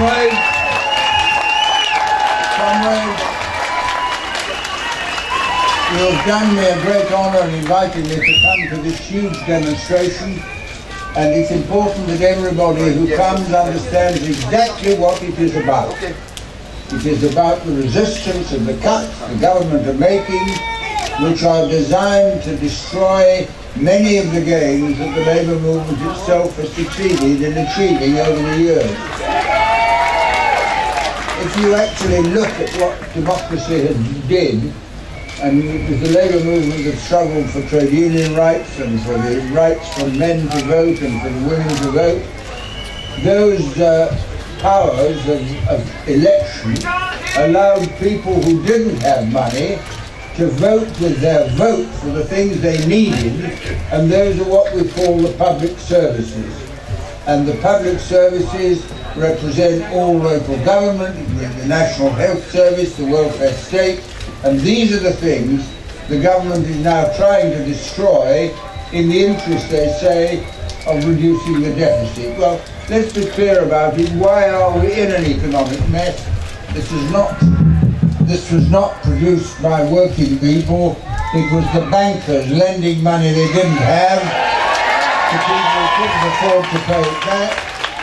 Comrades, you have done me a great honour in inviting me to come to this huge demonstration, and it's important that everybody who comes understands exactly what it is about. It is about the resistance and the cuts the government are making, which are designed to destroy many of the gains that the labour movement itself has succeeded in achieving over the years. If you actually look at what democracy did, and the labour movement that struggled for trade union rights and for the rights for men to vote and for the women to vote, those powers of election allowed people who didn't have money to vote with their vote for the things they needed, and those are what we call the public services. And the public services represent all local government, the National Health Service, the welfare state, and these are the things the government is now trying to destroy in the interest, they say, of reducing the deficit. Well, let's be clear about it. Why are we in an economic mess? This was not produced by working people. It was the bankers lending money they didn't have to people who couldn't afford to pay it back,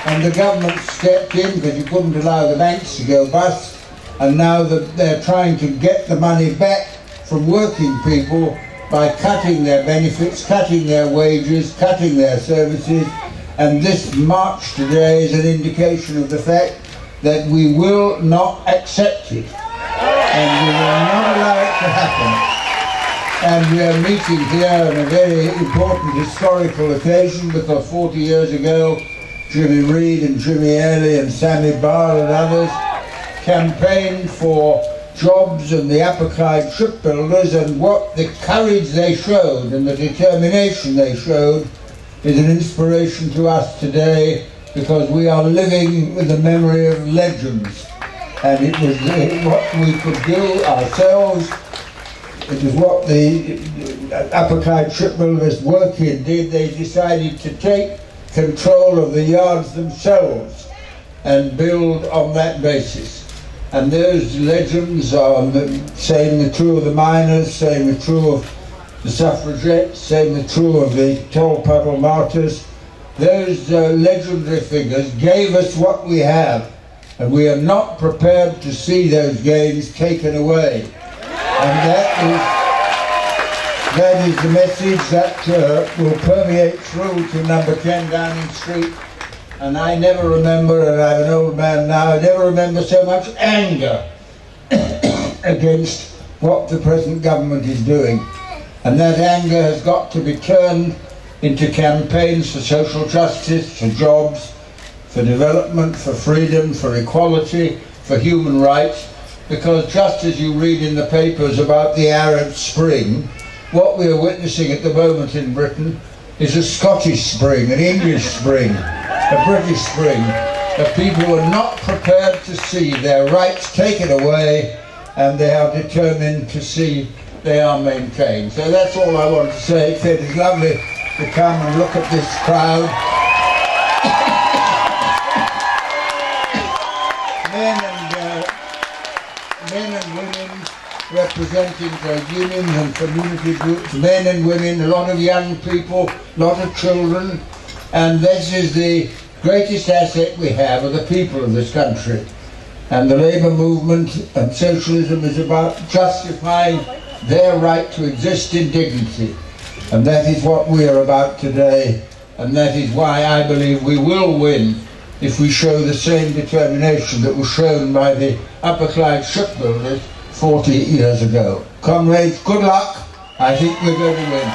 and the government stepped in because you couldn't allow the banks to go bust, and now they're trying to get the money back from working people by cutting their benefits, cutting their wages, cutting their services, and this march today is an indication of the fact that we will not accept it. And we will not allow it to happen. And we are meeting here on a very important historical occasion because 40 years ago, Jimmy Reed and Jimmy Airlie and Sammy Barr and others campaigned for jobs and the Upper Clyde shipbuilders, and what the courage they showed and the determination they showed is an inspiration to us today, because we are living with the memory of legends. And it was what we could do ourselves. It was what the Upper Clyde shipbuilders working did. They decided to take control of the yards themselves and build on that basis. And those legends are saying the true of the miners, saying the true of the suffragettes, saying the true of the Tall Puddle martyrs. Those legendary figures gave us what we have, and we are not prepared to see those gains taken away. And that is the message that will permeate through to number 10 Downing Street. And I never remember, and I'm an old man now, I never remember so much anger against what the present government is doing. And that anger has got to be turned into campaigns for social justice, for jobs, for development, for freedom, for equality, for human rights. Because just as you read in the papers about the Arab Spring, what we are witnessing at the moment in Britain is a Scottish Spring, an English Spring, a British Spring. The people are not prepared to see their rights taken away, and they are determined to see they are maintained. So that's all I want to say. It is lovely to come and look at this crowd. Men and women representing trade unions and community groups, men and women, a lot of young people, a lot of children, and this is the greatest asset we have of the people of this country. And the labour movement and socialism is about justifying their right to exist in dignity. And that is what we are about today, and that is why I believe we will win if we show the same determination that was shown by the Upper Clyde shipbuilders 40 years ago. Comrades, good luck. I think we're going to win.